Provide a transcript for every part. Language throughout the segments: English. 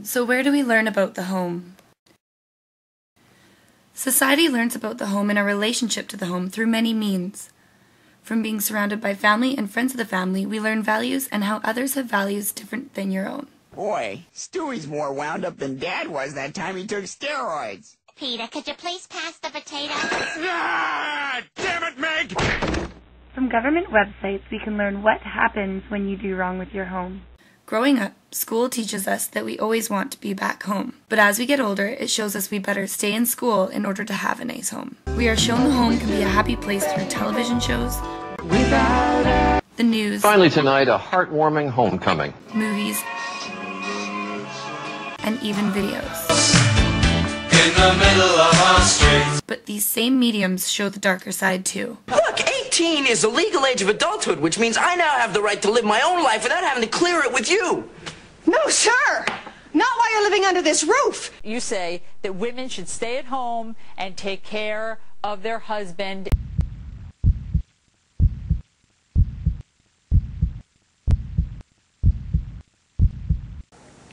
So where do we learn about the home? Society learns about the home and our relationship to the home through many means. From being surrounded by family and friends of the family, we learn values and how others have values different than your own. Boy, Stewie's more wound up than Dad was that time he took steroids. Peter, could you please pass the potato? Ah, damn it, Meg! From government websites, we can learn what happens when you do wrong with your home. Growing up, school teaches us that we always want to be back home. But as we get older, it shows us we better stay in school in order to have a nice home. We are shown the home can be a happy place through television shows, the news, finally tonight, a heartwarming homecoming, movies, and even videos. In the middle of our streets. But these same mediums show the darker side too. Look, 18 is the legal age of adulthood, which means I now have the right to live my own life without having to clear it with you. No, sir! Not while you're living under this roof! You say that women should stay at home and take care of their husband.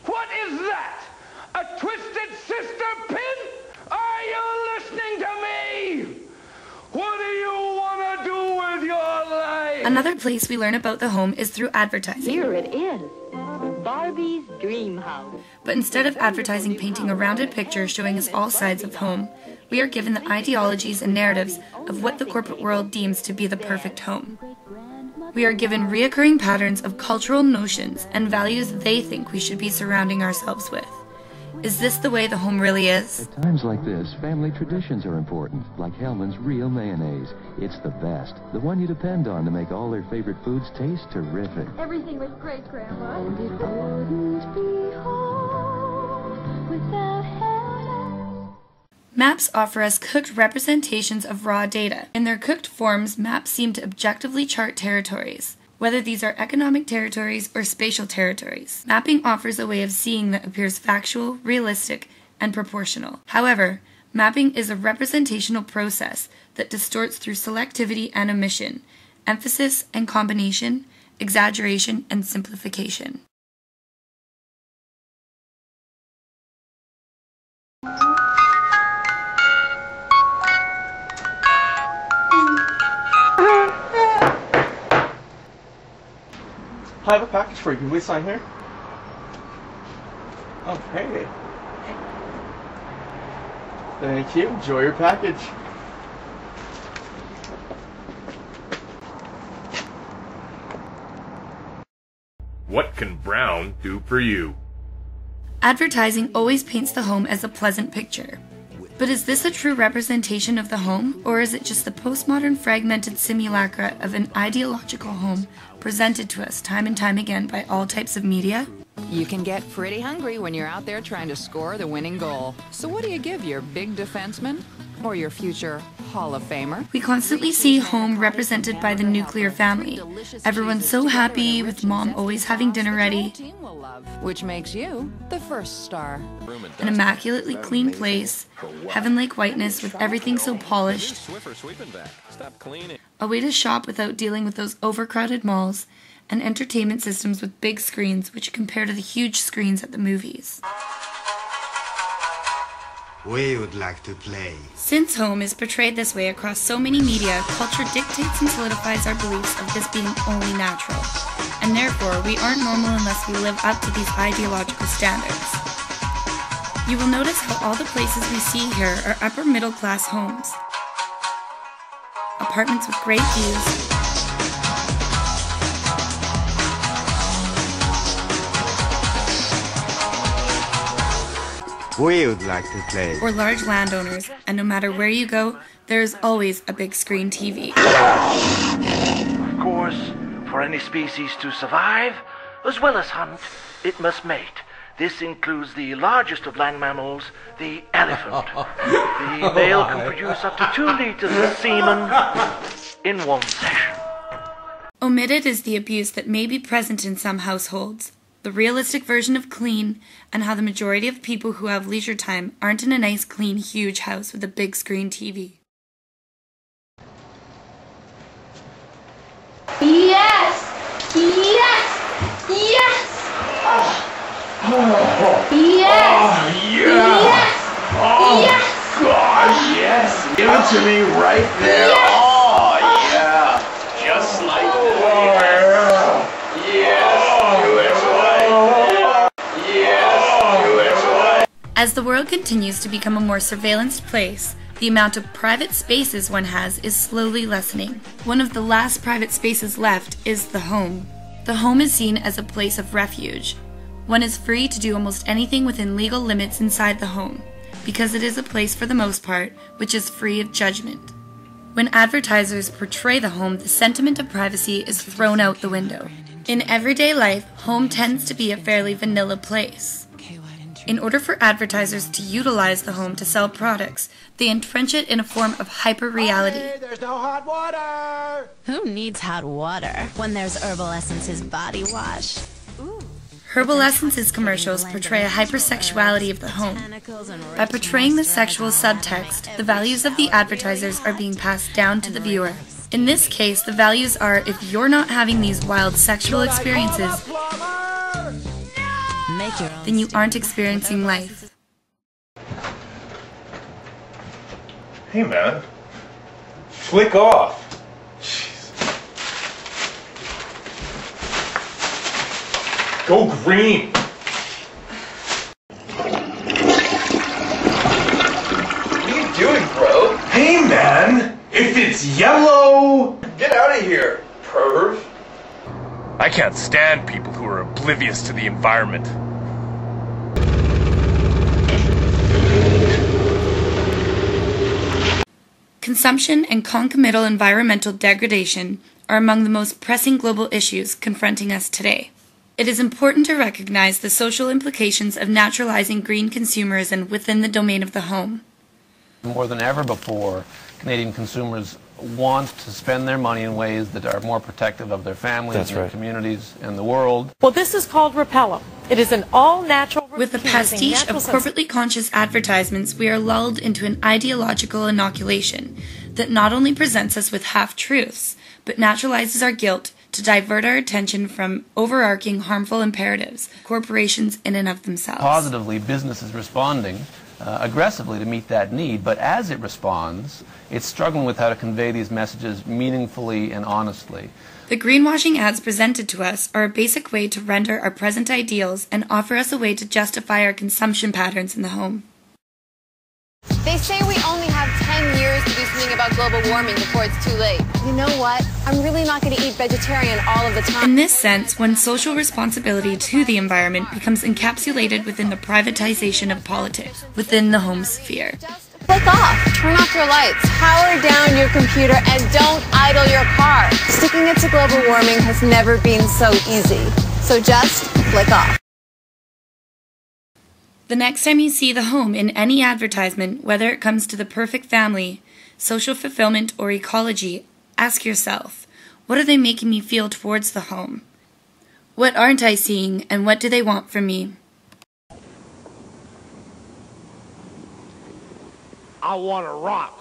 What is that? A twisted sister pin? Are you listening to me? What do you want to do with your life? Another place we learn about the home is through advertising. Here it is, Barbie's dream house. But instead of advertising painting a rounded picture showing us all sides of home, we are given the ideologies and narratives of what the corporate world deems to be the perfect home. We are given reoccurring patterns of cultural notions and values they think we should be surrounding ourselves with. Is this the way the home really is? At times like this, family traditions are important, like Hellman's Real Mayonnaise. It's the best, the one you depend on to make all their favorite foods taste terrific. Everything was great, Grandma. And it wouldn't be home without Hellman's. Maps offer us cooked representations of raw data. In their cooked forms, maps seem to objectively chart territories, whether these are economic territories or spatial territories. Mapping offers a way of seeing that appears factual, realistic, and proportional. However, mapping is a representational process that distorts through selectivity and omission, emphasis and combination, exaggeration and simplification. I have a package for you. Can we sign here? Okay. Thank you. Enjoy your package. What can Brown do for you? Advertising always paints the home as a pleasant picture. But is this a true representation of the home, or is it just the postmodern fragmented simulacra of an ideological home presented to us time and time again by all types of media? You can get pretty hungry when you're out there trying to score the winning goal. So what do you give your big defenseman or your future Hall of Famer? We constantly see home represented by the nuclear family. Everyone's so happy with mom always having dinner ready. Which makes you the first star. An immaculately clean place, heaven-like whiteness with everything so polished. A way to shop without dealing with those overcrowded malls, and entertainment systems with big screens which compare to the huge screens at the movies. We would like to play. Since home is portrayed this way across so many media, culture dictates and solidifies our beliefs of this being only natural. And therefore, we aren't normal unless we live up to these ideological standards. You will notice how all the places we see here are upper middle class homes. Apartments with great views. We would like to play. Or large landowners, and no matter where you go, there is always a big screen TV. Of course, for any species to survive, as well as hunt, it must mate. This includes the largest of land mammals, the elephant. The male can produce up to 2 liters of semen in one session. Omitted is the abuse that may be present in some households. The realistic version of clean, and how the majority of people who have leisure time aren't in a nice, clean, huge house with a big screen TV. Yes! Yes! Yes! Oh, Gosh, yes! Give it to me right there. Yes. Oh, yeah! Just like that. Yes, As the world continues to become a more surveillanced place, the amount of private spaces one has is slowly lessening. One of the last private spaces left is the home. The home is seen as a place of refuge. One is free to do almost anything within legal limits inside the home, because it is a place for the most part which is free of judgment. When advertisers portray the home, the sentiment of privacy is thrown out the window. In everyday life, home tends to be a fairly vanilla place. In order for advertisers to utilize the home to sell products, they entrench it in a form of hyper-reality. Hey, there's no hot water! Who needs hot water when there's Herbal Essence's body wash? Herbal Essence's commercials portray a hypersexuality of the home. By portraying the sexual subtext, the values of the advertisers are being passed down to the viewer. In this case, the values are, if you're not having these wild sexual experiences, then you aren't experiencing life. Hey man, flick off. Go green! What are you doing, bro? Hey man! If it's yellow! Get out of here, perv. I can't stand people who are oblivious to the environment. Consumption and concomitant environmental degradation are among the most pressing global issues confronting us today. It is important to recognize the social implications of naturalizing green consumerism within the domain of the home. More than ever before, Canadian consumers want to spend their money in ways that are more protective of their families, their communities, and the world. Well, this is called Repellum. It is an all-natural... With the pastiche of corporately conscious advertisements, we are lulled into an ideological inoculation that not only presents us with half-truths, but naturalizes our guilt to divert our attention from overarching harmful imperatives, corporations in and of themselves. Positively, business is responding aggressively to meet that need, but as it responds, it's struggling with how to convey these messages meaningfully and honestly. The greenwashing ads presented to us are a basic way to render our present ideals and offer us a way to justify our consumption patterns in the home. They say we only have 10 years to do something about global warming before it's too late. You know what? I'm really not going to eat vegetarian all of the time. In this sense, when social responsibility to the environment becomes encapsulated within the privatization of politics, within the home sphere. Click off, turn off your lights, power down your computer, and don't idle your car. Sticking it to global warming has never been so easy. So just click off. The next time you see the home in any advertisement, whether it comes to the perfect family, social fulfillment, or ecology, ask yourself, what are they making me feel towards the home? What aren't I seeing, and what do they want from me? I want to rock.